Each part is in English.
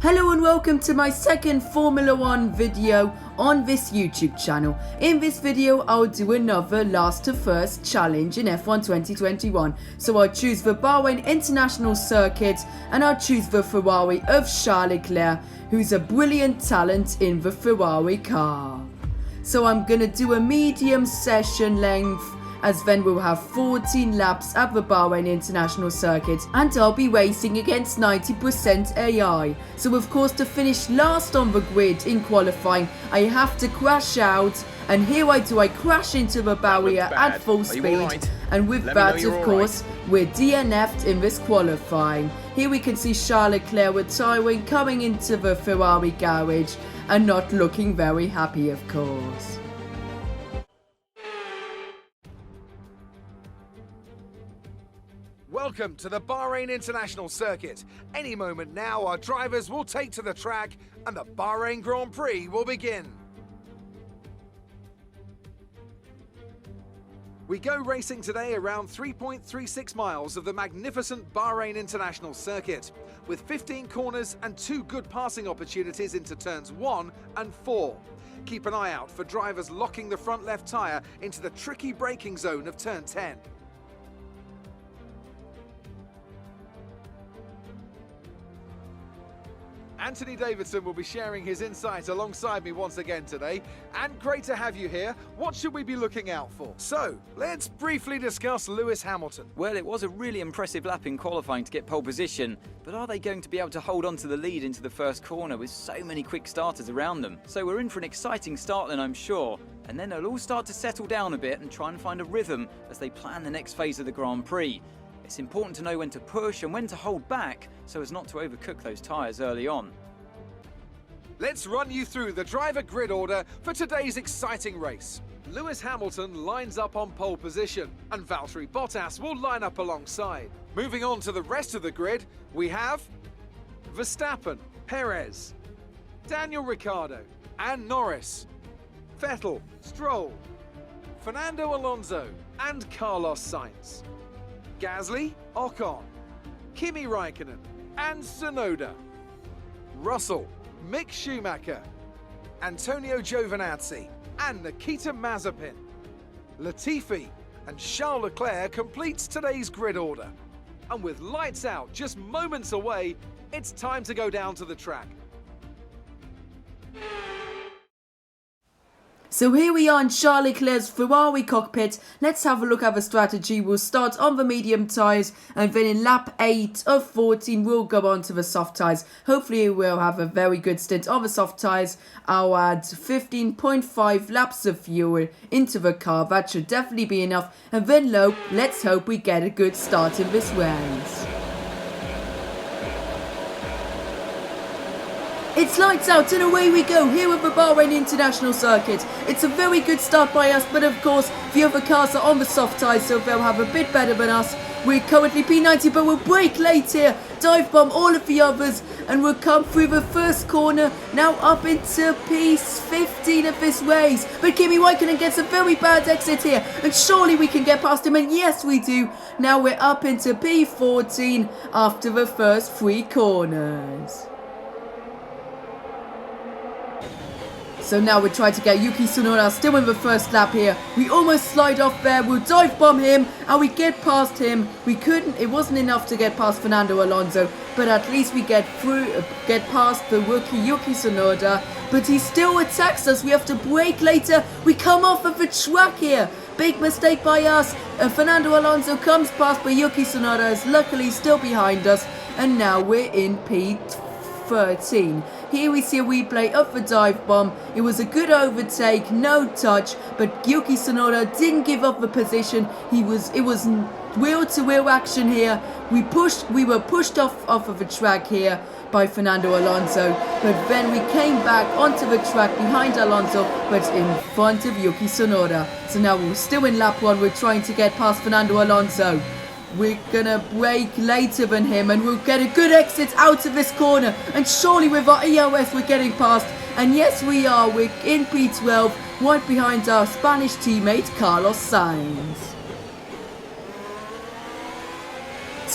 Hello and welcome to my second Formula 1 video on this YouTube channel. In this video I'll do another last to first challenge in F1 2021. So I'll choose the Bahrain International Circuit and I'll choose the Ferrari of Charles Leclerc, who's a brilliant talent in the Ferrari car. So I'm gonna do a medium session length, as then we'll have 14 laps at the Bahrain International Circuit and I'll be racing against 90% AI. So of course, to finish last on the grid in qualifying, I have to crash out, and here I crash into the barrier at full speed, and with that of course we're DNF'd in this qualifying. Here we can see Charles Leclerc retiring, coming into the Ferrari garage and not looking very happy of course. Welcome to the Bahrain International Circuit. Any moment now, our drivers will take to the track and the Bahrain Grand Prix will begin. We go racing today around 3.36 miles of the magnificent Bahrain International Circuit, with 15 corners and 2 good passing opportunities into turns 1 and 4. Keep an eye out for drivers locking the front left tyre into the tricky braking zone of turn 10. Anthony Davidson will be sharing his insights alongside me once again today, and great to have you here. What should we be looking out for? So, let's briefly discuss Lewis Hamilton. Well, it was a really impressive lap in qualifying to get pole position, but are they going to be able to hold on to the lead into the first corner with so many quick starters around them? So we're in for an exciting start then, I'm sure, and then they'll all start to settle down a bit and try and find a rhythm as they plan the next phase of the Grand Prix. It's important to know when to push and when to hold back so as not to overcook those tyres early on. Let's run you through the driver grid order for today's exciting race. Lewis Hamilton lines up on pole position and Valtteri Bottas will line up alongside. Moving on to the rest of the grid, we have Verstappen, Perez, Daniel Ricciardo and Norris, Vettel, Stroll, Fernando Alonso and Carlos Sainz, Gasly, Ocon, Kimi Raikkonen and Tsunoda, Russell, Mick Schumacher, Antonio Giovinazzi and Nikita Mazepin, Latifi and Charles Leclerc completes today's grid order. And with lights out just moments away, it's time to go down to the track. So here we are in Charles Leclerc's Ferrari cockpit. Let's have a look at the strategy. We'll start on the medium tyres, and then in lap 8 of 14 we'll go on to the soft tyres. Hopefully we'll have a very good stint on the soft tyres. I'll add 15.5 laps of fuel into the car. That should definitely be enough. And then let's hope we get a good start in this race. It's lights out and away we go here at the Bahrain International Circuit. It's a very good start by us, but of course the other cars are on the soft tyres, so they'll have a bit better than us. We're currently P90, but we'll brake late here, dive bomb all of the others, and we'll come through the first corner, now up into P15 of this race. But Kimi Raikkonen gets a very bad exit here, and surely we can get past him, and yes we do. Now we're up into P14 after the first 3 corners. So now we're trying to get Yuki Tsunoda still in the first lap here. We almost slide off there. We'll dive bomb him and we get past him. We couldn't, it wasn't enough to get past Fernando Alonso, but at least we get past the rookie Yuki Tsunoda. But he still attacks us. We have to brake later. We come off of the track here. Big mistake by us. Fernando Alonso comes past, but Yuki Tsunoda is luckily still behind us. And now we're in P13. Here we see a replay of the dive bomb. It was a good overtake, no touch, but Yuki Tsunoda didn't give up the position. It was wheel-to-wheel action here. We were pushed off of the track here by Fernando Alonso, but then we came back onto the track behind Alonso, but in front of Yuki Tsunoda. So now we're still in lap 1. We're trying to get past Fernando Alonso. We're gonna brake later than him and we'll get a good exit out of this corner, and surely with our EOS we're getting past, and yes we are, we're in P12 right behind our Spanish teammate Carlos Sainz.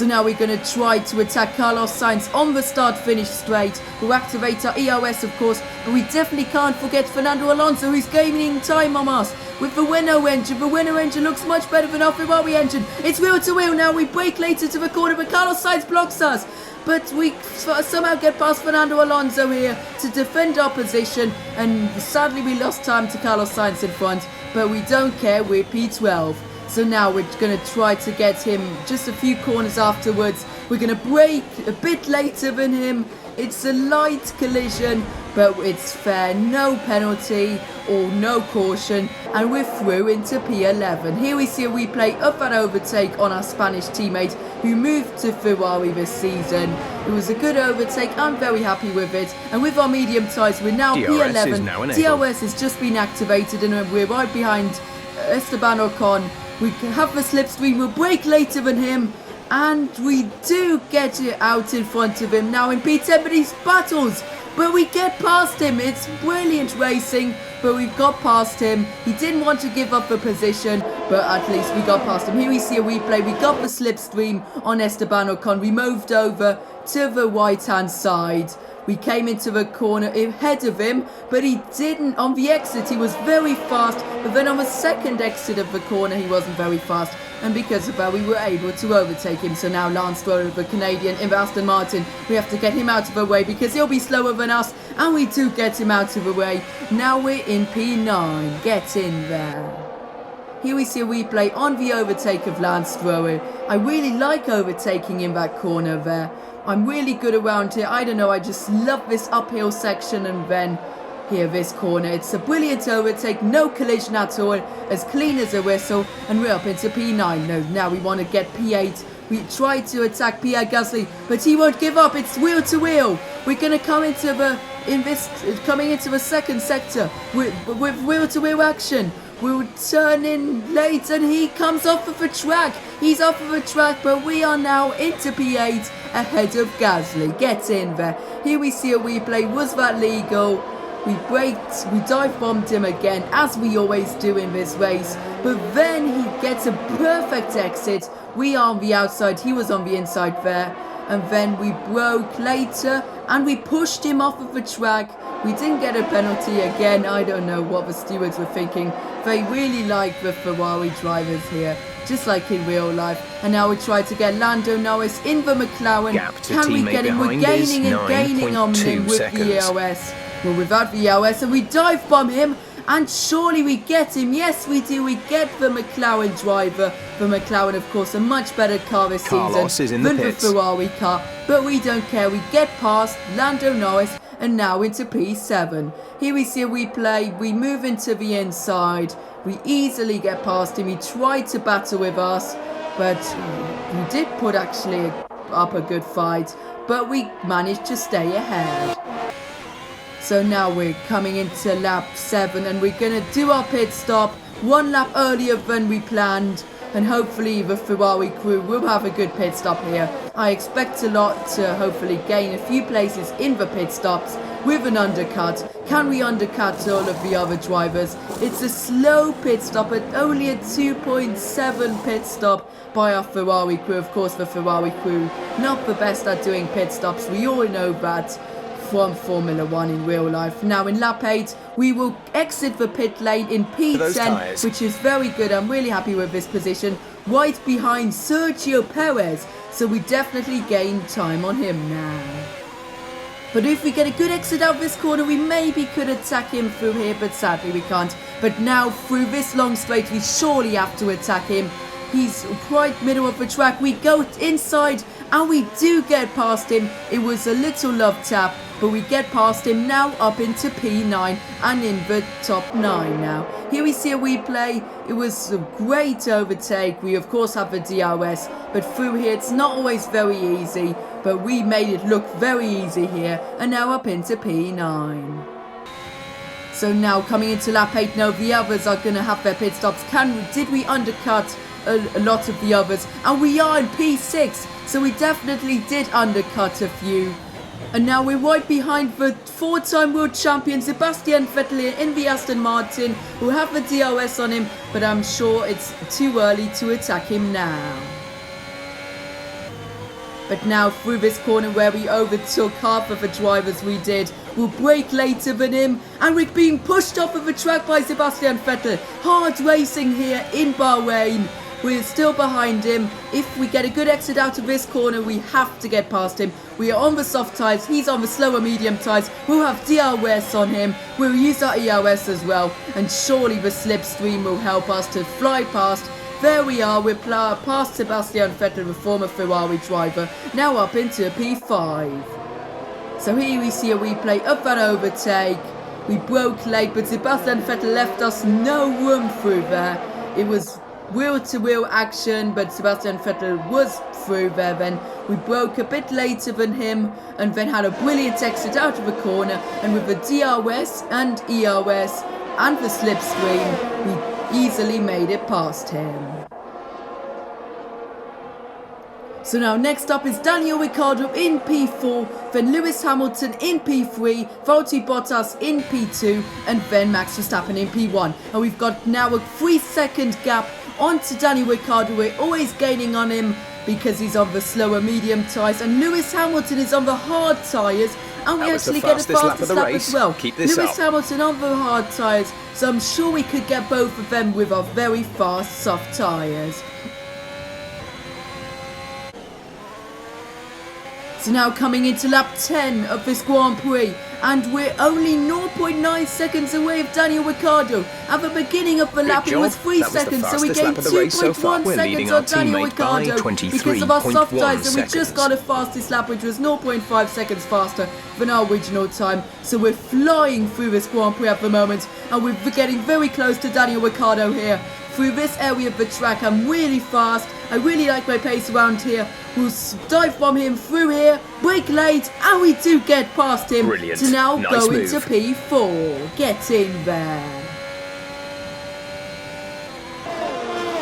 So now we're going to try to attack Carlos Sainz on the start-finish straight. We'll activate our EOS, of course, but we definitely can't forget Fernando Alonso, who's gaining time on us with the Renault engine. The Renault engine looks much better than our Ferrari engine. It's wheel-to-wheel now. We brake later to the corner, but Carlos Sainz blocks us. But we somehow get past Fernando Alonso here to defend our position, and sadly we lost time to Carlos Sainz in front, but we don't care, we're P12. So now we're going to try to get him just a few corners afterwards. We're going to brake a bit later than him. It's a light collision, but it's fair. No penalty or no caution. And we're through into P11. Here we see a replay of that overtake on our Spanish teammate who moved to Ferrari this season. It was a good overtake. I'm very happy with it. And with our medium tyres, we're now P11. DRS has just been activated and we're right behind Esteban Ocon. We have the slipstream, we'll brake later than him, and we do get it out in front of him now in P10, but he battles, but we get past him. It's brilliant racing, but we've got past him. He didn't want to give up the position, but at least we got past him. Here we see a replay. We got the slipstream on Esteban Ocon. We moved over to the right-hand side. We came into the corner ahead of him, but he didn't. On the exit, he was very fast, but then on the second exit of the corner, he wasn't very fast. And because of that, we were able to overtake him. So now Lance Stroll, the Canadian, in the Aston Martin, we have to get him out of the way because he'll be slower than us, and we do get him out of the way. Now we're in P9. Get in there. Here we see a replay on the overtake of Lance Stroll. I really like overtaking in that corner there. I'm really good around here. I don't know, I just love this uphill section, and then here this corner. It's a brilliant overtake, no collision at all, as clean as a whistle, and we're up into P9. No, now we want to get P8. We tried to attack Pierre Gasly, but he won't give up. It's wheel to wheel. We're going to come into coming into the second sector with wheel to wheel action. We'll turn in late and he comes off of the track. He's off of the track, but we are now into P8 ahead of Gasly. Get in there. Here we see a replay. Was that legal? We braked, we dive bombed him again, as we always do in this race. But then he gets a perfect exit. We are on the outside, he was on the inside there. And then we broke later and we pushed him off of the track. We didn't get a penalty again. I don't know what the stewards were thinking. They really like the Ferrari drivers here, just like in real life. And now we try to get Lando Norris in the McLaren. Can we get him? We're gaining and gaining on him with the EOS. Well, without the EOS, and we dive bomb him. And surely we get him. Yes, we do. We get the McLaren driver. The McLaren, of course, a much better car this season than the Ferrari car. But we don't care. We get past Lando Norris and now into P7. Here we see a replay. We move into the inside. We easily get past him. He tried to battle with us, but he did put actually up a good fight. But we managed to stay ahead. So now we're coming into lap 7 and we're going to do our pit stop 1 lap earlier than we planned, and hopefully the Ferrari crew will have a good pit stop here. I expect a lot to hopefully gain a few places in the pit stops with an undercut. Can we undercut all of the other drivers? It's a slow pit stop, at only a 2.7 pit stop by our Ferrari crew. Of course, the Ferrari crew not the best at doing pit stops. We all know that from Formula 1 in real life. Now in lap 8 we will exit the pit lane in P10, which is very good. I'm really happy with this position, right behind Sergio Perez, so we definitely gain time on him now. But if we get a good exit out this corner, we maybe could attack him through here, but sadly we can't. But now through this long straight we surely have to attack him. He's right middle of the track. We go inside and we do get past him. It was a little love tap, but we get past him now up into P9 and in the top 9 now. Here we see a replay. It was a great overtake. We of course have the DRS, but through here it's not always very easy, but we made it look very easy here, and now up into P9. So now coming into lap 8, now the others are going to have their pit stops. Did we undercut a lot of the others? And we are in P6, so we definitely did undercut a few. And now we're right behind the 4-time world champion Sebastian Vettel in the Aston Martin. We'll have the DRS on him, but I'm sure it's too early to attack him now. But now through this corner where we overtook half of the drivers we did, we'll brake later than him, and we're being pushed off of the track by Sebastian Vettel. Hard racing here in Bahrain. We're still behind him. If we get a good exit out of this corner, we have to get past him. We are on the soft tyres, he's on the slower medium tyres. We'll have DRS on him. We'll use our ERS as well. And surely the slipstream will help us to fly past. There we are, we're past Sebastian Vettel, the former Ferrari driver, now up into P5. So here we see a replay of that overtake. We broke late, but Sebastian Vettel left us no room through there. It was wheel-to-wheel action, but Sebastian Vettel was through there then. We broke a bit later than him, and then had a brilliant exit out of the corner, and with the DRS and ERS and the slipstream, we easily made it past him. So now next up is Daniel Ricciardo in P4, then Lewis Hamilton in P3, Valtteri Bottas in P2, and then Max Verstappen in P1. And we've got now a 3-second gap onto Daniel Ricciardo. We're always gaining on him because he's on the slower medium tyres, and Lewis Hamilton is on the hard tyres, and we actually get the fastest lap as well. Lewis Hamilton on the hard tyres, so I'm sure we could get both of them with our very fast soft tyres. So now coming into lap 10 of this Grand Prix, and we're only 0.9 seconds away of Daniel Ricciardo. At the beginning of the lap it was 3 seconds, so we gained 2.1 seconds on Daniel Ricciardo because of our soft tyres, and we just got a fastest lap which was 0.5 seconds faster than our original time. So we're flying through this Grand Prix at the moment, and we're getting very close to Daniel Ricciardo here. Through this area of the track, I'm really fast. I really like my pace around here. We'll dive bomb him through here, brake late, and we do get past him. Brilliant. To now Nice go move. into P4. Get in there.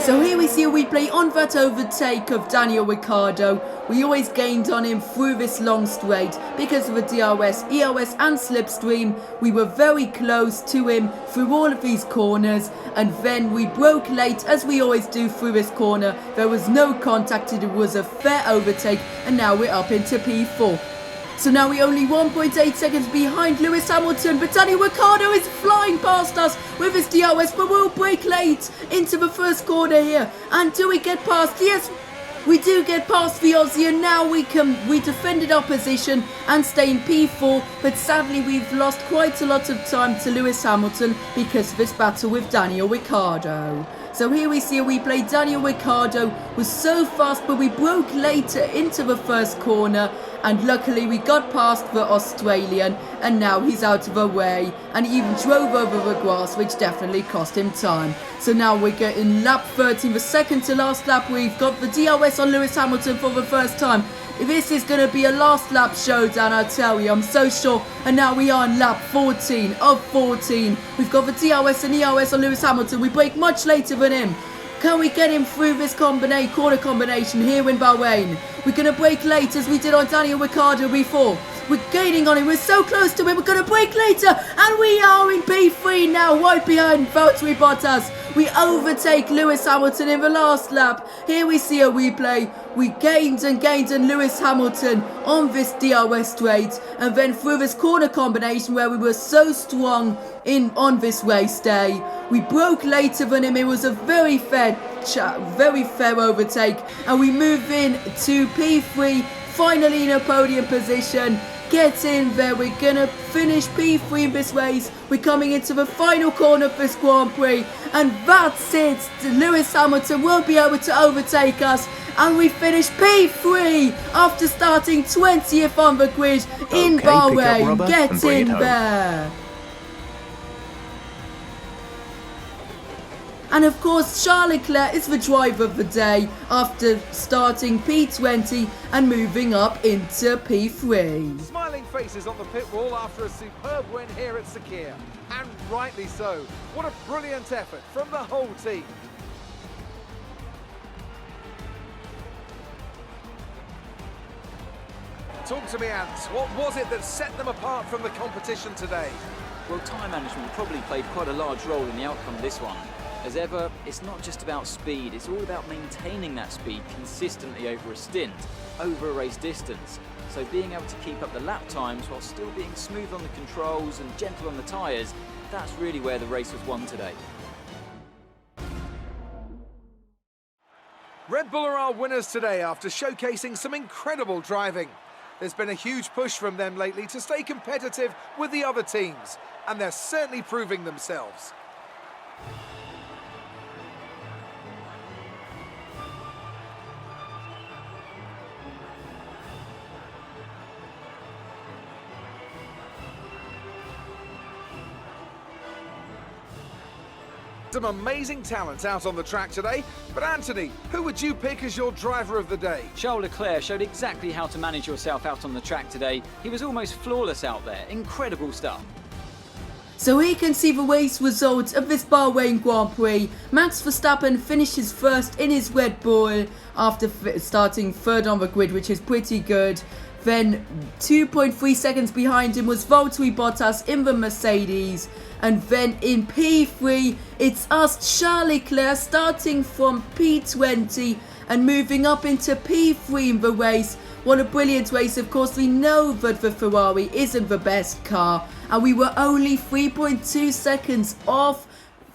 So here we see a replay on that overtake of Daniel Ricciardo. We always gained on him through this long straight because of the DRS, ERS and slipstream. We were very close to him through all of these corners, and then we broke late as we always do through this corner. There was no contact, it was a fair overtake, and now we're up into P4. So now we're only 1.8 seconds behind Lewis Hamilton, but Daniel Ricciardo is flying past us with his DRS, but we'll brake late into the first corner here. And do we get past? Yes, we do get past the Aussie, and now we defended our position and stay in P4, but sadly we've lost quite a lot of time to Lewis Hamilton because of this battle with Daniel Ricciardo. So here we see a replay. Daniel Ricciardo was so fast, but we broke later into the first corner, and luckily we got past the Australian, and now he's out of the way, and he even drove over the grass, which definitely cost him time. So now we're getting lap 13, the second to last lap. We've got the DRS on Lewis Hamilton for the first time. This is going to be a last lap showdown, I tell you, I'm so sure. And now we are on lap 14 of 14. We've got the DRS and ERS on Lewis Hamilton. We brake much later than him. Can we get him through this corner combination here in Bahrain? We're going to brake late as we did on Daniel Ricciardo before. We're gaining on him. We're so close to him. We're going to brake later. And we are in P3 now, right behind Valtteri Bottas. We overtake Lewis Hamilton in the last lap. Here we see a replay. We gained and Lewis Hamilton on this DRS straight. And then through this corner combination where we were so strong on this race day. We broke later than him. It was a very fair overtake. And we move in to P3. Finally in a podium position. Get in there. We're going to finish P3 in this race. We're coming into the final corner of this Grand Prix. And that's it. Lewis Hamilton won't be able to overtake us. And we finish P3 after starting 20th on the grid in Bahrain. Get in there. And of course, Charles Leclerc is the driver of the day after starting P20 and moving up into P3. Smiling faces on the pit wall after a superb win here at Sakir. And rightly so. What a brilliant effort from the whole team. Talk to me, Ant. What was it that set them apart from the competition today? Well, time management probably played quite a large role in the outcome of this one. As ever, it's not just about speed, it's all about maintaining that speed consistently over a stint, over a race distance. So being able to keep up the lap times while still being smooth on the controls and gentle on the tyres, that's really where the race was won today. Red Bull are our winners today after showcasing some incredible driving. There's been a huge push from them lately to stay competitive with the other teams, and they're certainly proving themselves. Some amazing talent out on the track today, but Anthony, who would you pick as your driver of the day? Charles Leclerc showed exactly how to manage yourself out on the track today. He was almost flawless out there. Incredible stuff. So we can see the race results of this Bahrain Grand Prix. Max Verstappen finishes first in his Red Bull after starting third on the grid, which is pretty good. Then 2.3 seconds behind him was Valtteri Bottas in the Mercedes. And then in P3, it's us, Charles Leclerc, starting from P20 and moving up into P3 in the race. What a brilliant race. Of course, we know that the Ferrari isn't the best car, and we were only 3.2 seconds off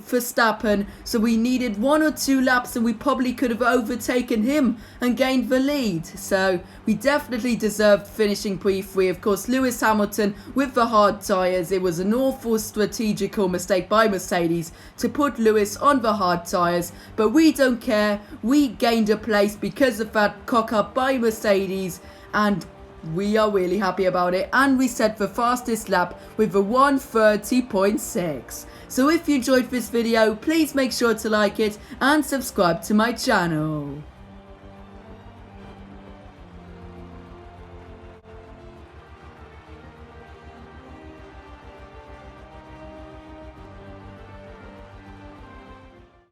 Verstappen, so we needed 1 or 2 laps and we probably could have overtaken him and gained the lead. So we definitely deserved finishing P3. Of course, Lewis Hamilton with the hard tyres. It was an awful strategical mistake by Mercedes to put Lewis on the hard tyres, but we don't care. We gained a place because of that cock up by Mercedes, and we are really happy about it. And we set the fastest lap with a 1:30.6. So if you enjoyed this video, please make sure to like it and subscribe to my channel.